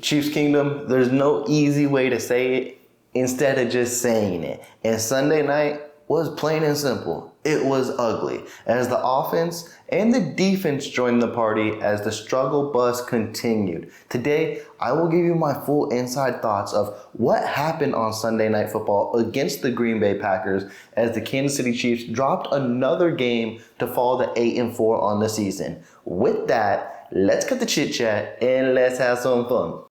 Chiefs Kingdom, there's no easy way to say it instead of just saying it. And Sunday night was plain and simple. It was ugly as the offense and the defense joined the party as the struggle bus continued. Today, I will give you my full inside thoughts of what happened on Sunday Night Football against the Green Bay Packers as the Kansas City Chiefs dropped another game to fall to 8-4 on the season. With that, let's cut the chit chat and let's have some fun.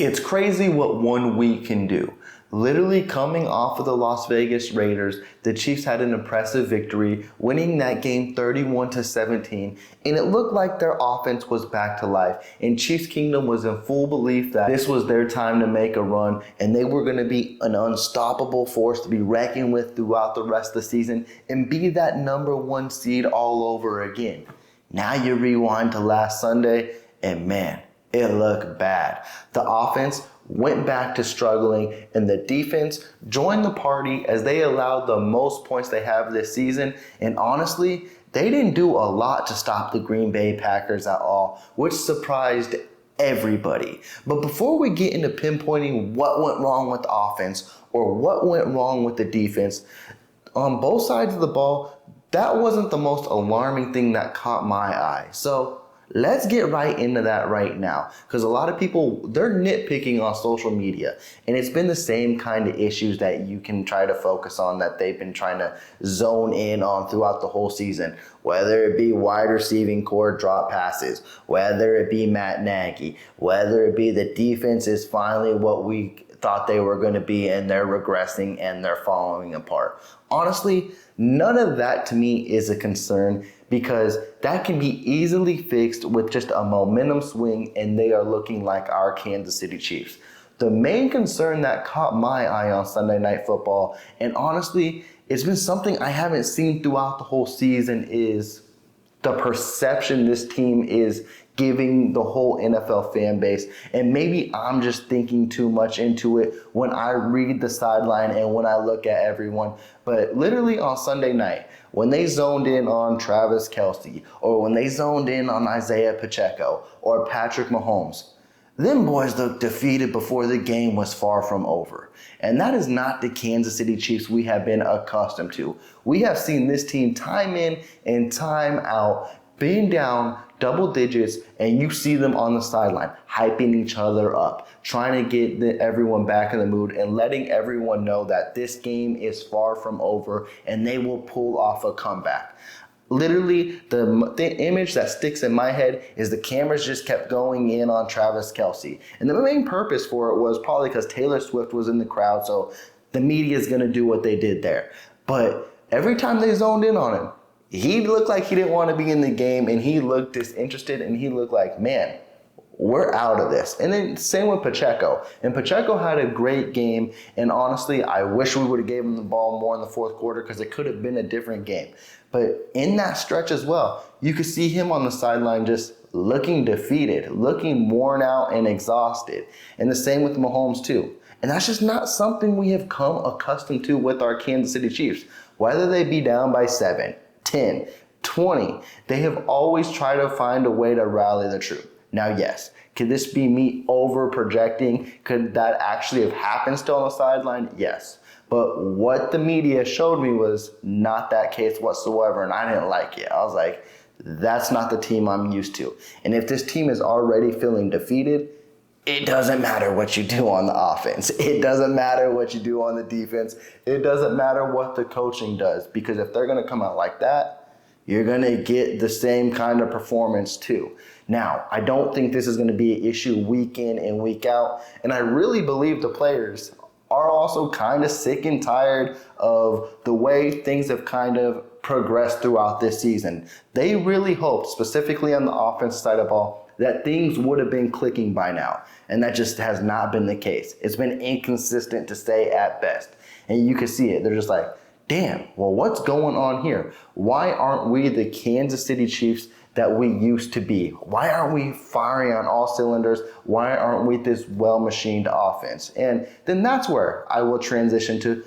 It's crazy what 1 week can do. Literally coming off of the Las Vegas Raiders, the Chiefs had an impressive victory, winning that game 31-17, and it looked like their offense was back to life, and Chiefs Kingdom was in full belief that this was their time to make a run, and they were going to be an unstoppable force to be reckoned with throughout the rest of the season and be that number 1 seed all over again. Now you rewind to last Sunday, and man, it looked bad. The offense went back to struggling, and the defense joined the party as they allowed the most points they have this season. And honestly, they didn't do a lot to stop the Green Bay Packers at all, which surprised everybody. But before we get into pinpointing what went wrong with the offense or what went wrong with the defense, on both sides of the ball, that wasn't the most alarming thing that caught my eye. So let's get right into that right now, because a lot of people, they're nitpicking on social media, and it's been the same kind of issues that you can try to focus on that they've been trying to zone in on throughout the whole season, whether it be wide receiving core drop passes, whether it be Matt Nagy, whether it be the defense is finally what we thought they were going to be and they're regressing and they're falling apart. Honestly, none of that to me is a concern, because that can be easily fixed with just a momentum swing, and they are looking like our Kansas City Chiefs. The main concern that caught my eye on Sunday Night Football, and honestly, it's been something I haven't seen throughout the whole season, is the perception this team is giving the whole NFL fan base. And maybe I'm just thinking too much into it when I read the sideline and when I look at everyone. But literally on Sunday night, when they zoned in on Travis Kelce, or when they zoned in on Isaiah Pacheco or Patrick Mahomes, them boys looked defeated before the game was far from over. And that is not the Kansas City Chiefs we have been accustomed to. We have seen this team time in and time out being down double digits, and you see them on the sideline hyping each other up, trying to get everyone back in the mood and letting everyone know that this game is far from over and they will pull off a comeback. Literally, the image that sticks in my head is the cameras just kept going in on Travis Kelce. And the main purpose for it was probably because Taylor Swift was in the crowd, so the media is going to do what they did there. But every time they zoned in on him, he looked like he didn't want to be in the game, and he looked disinterested, and he looked like, man, we're out of this. And then same with Pacheco. And Pacheco had a great game, and honestly, I wish we would have gave him the ball more in the fourth quarter, because it could have been a different game. But in that stretch as well, you could see him on the sideline just looking defeated, looking worn out and exhausted. And the same with Mahomes too. And that's just not something we have come accustomed to with our Kansas City Chiefs. Whether they be down by 7, 10, 20, they have always tried to find a way to rally the troop. Now, yes, could this be me over projecting? Could that actually have happened still on the sideline? Yes. But what the media showed me was not that case whatsoever, and I didn't like it. I was like, that's not the team I'm used to. And if this team is already feeling defeated, it doesn't matter what you do on the offense. It doesn't matter what you do on the defense. It doesn't matter what the coaching does, because if they're going to come out like that, you're going to get the same kind of performance too. Now, I don't think this is going to be an issue week in and week out, and I really believe the players are also kind of sick and tired of the way things have kind of progressed throughout this season. They really hoped, specifically on the offensive side of the ball, that things would have been clicking by now. And that just has not been the case. It's been inconsistent to say at best. And you can see it. They're just like, damn, well, what's going on here? Why aren't we the Kansas City Chiefs that we used to be? Why aren't we firing on all cylinders? Why aren't we this well-machined offense? And then that's where I will transition to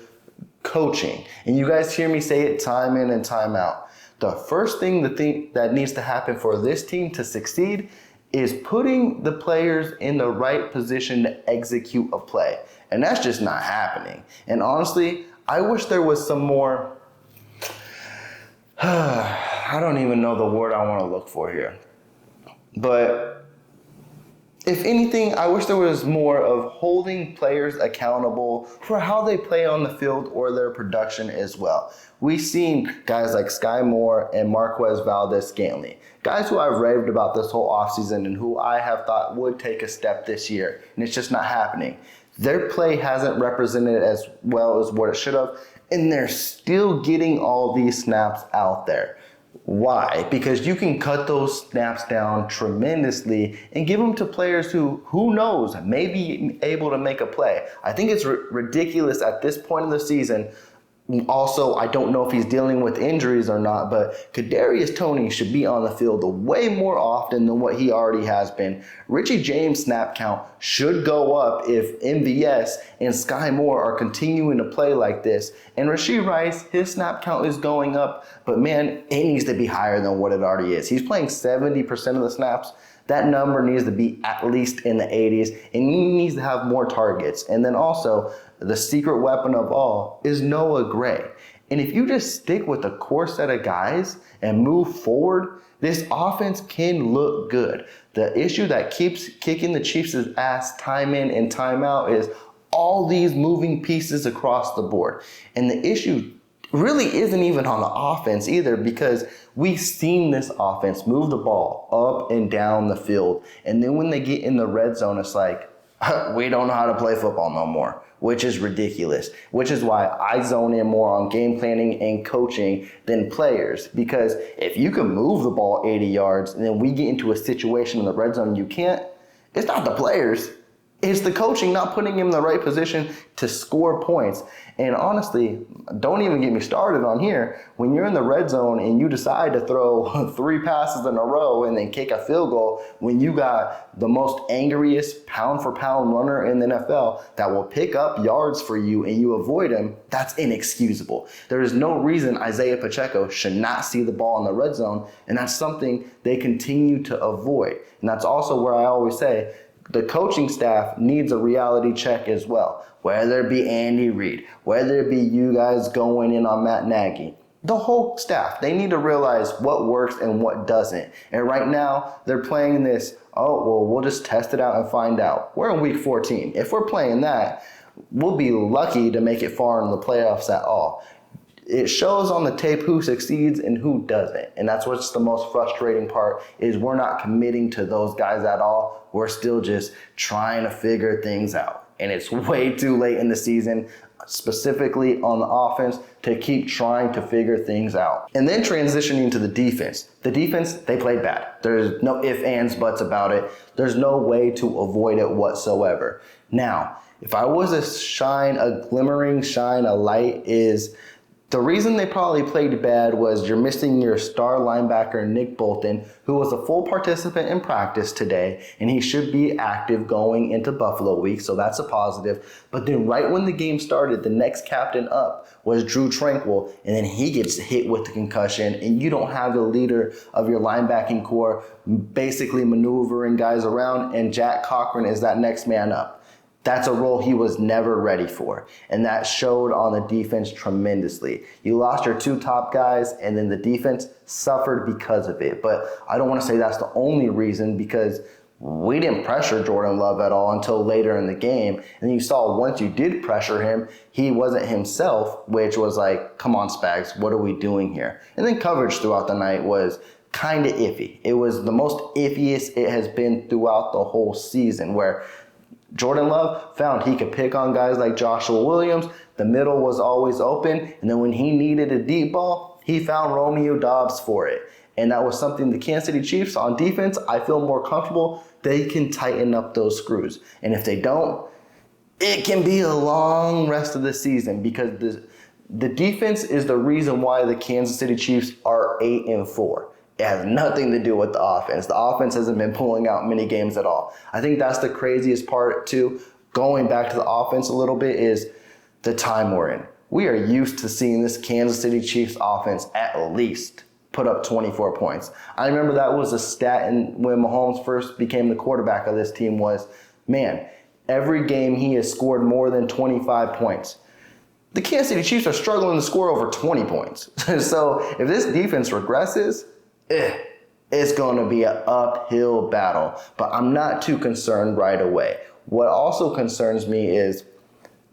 coaching. And you guys hear me say it time in and time out. The first thing that needs to happen for this team to succeed is putting the players in the right position to execute a play. And that's just not happening. And honestly, I wish there was some more, I don't even know the word I want to look for here. But if anything, I wish there was more of holding players accountable for how they play on the field or their production as well. We've seen guys like Sky Moore and Marquez Valdez-Scantling, guys who I've raved about this whole offseason and who I have thought would take a step this year, and it's just not happening. Their play hasn't represented as well as what it should have, and they're still getting all these snaps out there. Why? Because you can cut those snaps down tremendously and give them to players who knows, may be able to make a play. I think it's ridiculous at this point in the season. Also, I don't know if he's dealing with injuries or not, but Kadarius Toney should be on the field way more often than what he already has been. Richie James' snap count should go up if MVS and Sky Moore are continuing to play like this. And Rashee Rice, his snap count is going up, but man, it needs to be higher than what it already is. He's playing 70% of the snaps. That number needs to be at least in the 80s, and he needs to have more targets. And then also, the secret weapon of all is Noah Gray. And if you just stick with a core set of guys and move forward, this offense can look good. The issue that keeps kicking the Chiefs' ass time in and time out is all these moving pieces across the board. And the issue really isn't even on the offense either, because we've seen this offense move the ball up and down the field. And then when they get in the red zone, it's like, we don't know how to play football no more, which is ridiculous, which is why I zone in more on game planning and coaching than players. Because if you can move the ball 80 yards and then we get into a situation in the red zone you can't, it's not the players. It's the coaching not putting him in the right position to score points. And honestly, don't even get me started on here. When you're in the red zone and you decide to throw 3 passes in a row and then kick a field goal, when you got the most angriest pound-for-pound runner in the NFL that will pick up yards for you and you avoid him, that's inexcusable. There is no reason Isaiah Pacheco should not see the ball in the red zone, and that's something they continue to avoid. And that's also where I always say, the coaching staff needs a reality check as well. Whether it be Andy Reid, whether it be you guys going in on Matt Nagy, the whole staff, they need to realize what works and what doesn't. And right now, they're playing this, we'll just test it out and find out. We're in week 14. If we're playing that, we'll be lucky to make it far in the playoffs at all. It shows on the tape who succeeds and who doesn't. And that's what's the most frustrating part, is we're not committing to those guys at all. We're still just trying to figure things out. And it's way too late in the season, specifically on the offense, to keep trying to figure things out. And then transitioning to the defense. The defense, they played bad. There's no ifs, ands, buts about it. There's no way to avoid it whatsoever. Now, if I was to shine a glimmering shine a light, is the reason they probably played bad was you're missing your star linebacker, Nick Bolton, who was a full participant in practice today, and he should be active going into Buffalo week, so that's a positive. But then right when the game started, the next captain up was Drew Tranquill, and then he gets hit with the concussion, and you don't have the leader of your linebacking core basically maneuvering guys around, and Jack Cochran is that next man up. That's a role he was never ready for, and that showed on the defense tremendously. You lost your 2 top guys, and then the defense suffered because of it. But I don't want to say that's the only reason, because we didn't pressure Jordan Love at all until later in the game. And you saw once you did pressure him, he wasn't himself, which was like, come on, Spags, what are we doing here? And then coverage throughout the night was kind of iffy. It was the most iffiest it has been throughout the whole season, where Jordan Love found he could pick on guys like Joshua Williams. The middle was always open. And then when he needed a deep ball, he found Romeo Doubs for it. And that was something the Kansas City Chiefs on defense, I feel more comfortable. They can tighten up those screws. And if they don't, it can be a long rest of the season, because the defense is the reason why the Kansas City Chiefs are 8-4. It has nothing to do with the offense. The offense hasn't been pulling out many games at all. I think that's the craziest part too, going back to the offense a little bit, is the time we're in. we are used to seeing this Kansas City Chiefs offense at least put up 24 points. I remember that was a stat when Mahomes first became the quarterback of this team was, man, every game he has scored more than 25 points. The Kansas City Chiefs are struggling to score over 20 points. So if this defense regresses, it's going to be an uphill battle. But I'm not too concerned right away. What also concerns me is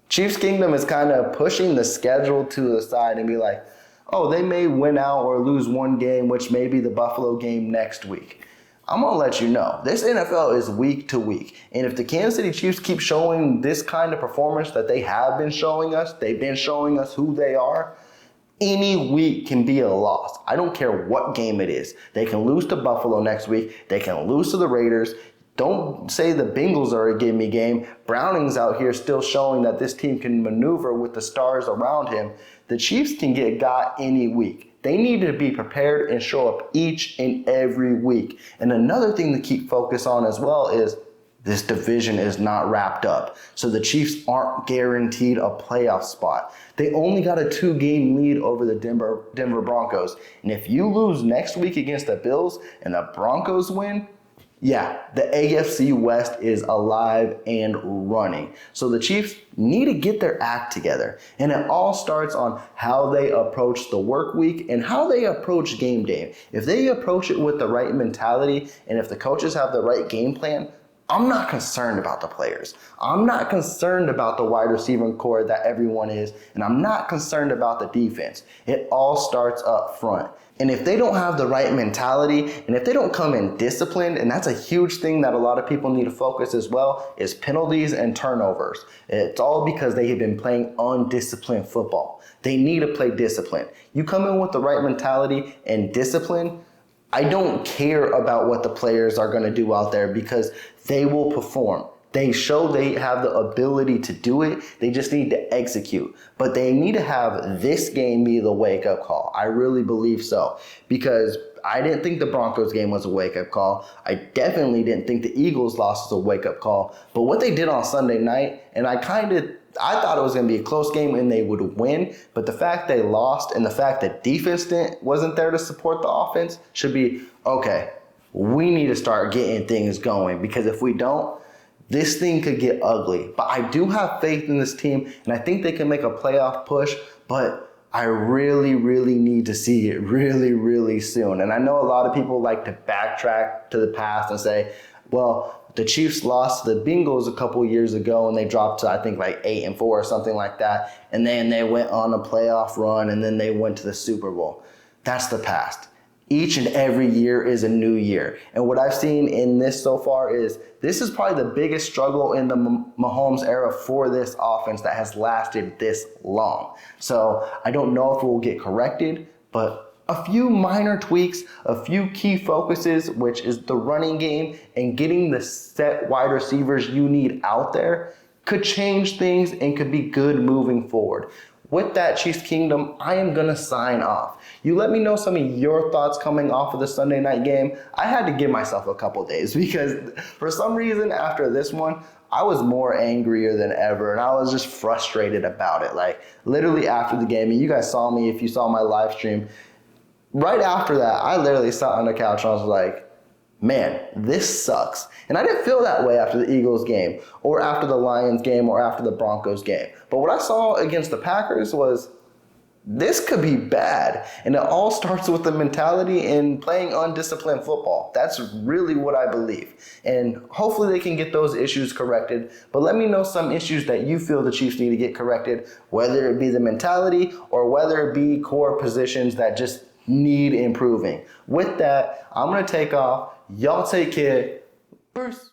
Chiefs Kingdom is kind of pushing the schedule to the side and be like, oh, they may win out or lose one game, which may be the Buffalo game next week. I'm going to let you know, this NFL is week to week. And if the Kansas City Chiefs keep showing this kind of performance that they have been showing us, they've been showing us who they are, any week can be a loss. I don't care what game it is. They can lose to Buffalo next week. They can lose to the Raiders. Don't say the Bengals are a gimme game. Browning's out here still showing that this team can maneuver with the stars around him. The Chiefs can get got any week. They need to be prepared and show up each and every week. And another thing to keep focus on as well is this division is not wrapped up. So the Chiefs aren't guaranteed a playoff spot. They only got a 2-game lead over the Denver Broncos. And if you lose next week against the Bills and the Broncos win, yeah, the AFC West is alive and running. So the Chiefs need to get their act together. And it all starts on how they approach the work week and how they approach game day. If they approach it with the right mentality and if the coaches have the right game plan, I'm not concerned about the players. I'm not concerned about the wide receiver core that everyone is, and I'm not concerned about the defense. It all starts up front. And if they don't have the right mentality, and if they don't come in disciplined, and that's a huge thing that a lot of people need to focus as well, is penalties and turnovers. It's all because they have been playing undisciplined football. They need to play discipline. You come in with the right mentality and discipline, I don't care about what the players are going to do out there because they will perform. They show they have the ability to do it. They just need to execute. But they need to have this game be the wake-up call. I really believe so. Because I didn't think the Broncos game was a wake-up call. I definitely didn't think the Eagles loss was a wake-up call. But what they did on Sunday night, and I thought it was going to be a close game and they would win. But the fact they lost and the fact that defense wasn't there to support the offense should be, okay, we need to start getting things going. Because if we don't, this thing could get ugly. But I do have faith in this team, and I think they can make a playoff push, but I really, really need to see it really, really soon. And I know a lot of people like to backtrack to the past and say, well, the Chiefs lost to the Bengals a couple years ago, and they dropped to, I think, like 8-4 or something like that. And then they went on a playoff run, and then they went to the Super Bowl. That's the past. Each and every year is a new year. And what I've seen in this so far is this is probably the biggest struggle in the Mahomes era for this offense that has lasted this long. So I don't know if it will get corrected, but a few minor tweaks, a few key focuses, which is the running game and getting the set wide receivers you need out there, could change things and could be good moving forward. With that, Chiefs Kingdom, I am going to sign off. You let me know some of your thoughts coming off of the Sunday night game. I had to give myself a couple days because for some reason after this one, I was more angrier than ever and I was just frustrated about it. Like literally after the game, and you guys saw me if you saw my live stream, right after that, I literally sat on the couch and I was like, man, this sucks. And I didn't feel that way after the Eagles game or after the Lions game or after the Broncos game. But what I saw against the Packers was this could be bad. And it all starts with the mentality and playing undisciplined football. That's really what I believe. And hopefully they can get those issues corrected. But let me know some issues that you feel the Chiefs need to get corrected, whether it be the mentality or whether it be core positions that just need improving. With that, I'm going to take off. Y'all take care. Peace.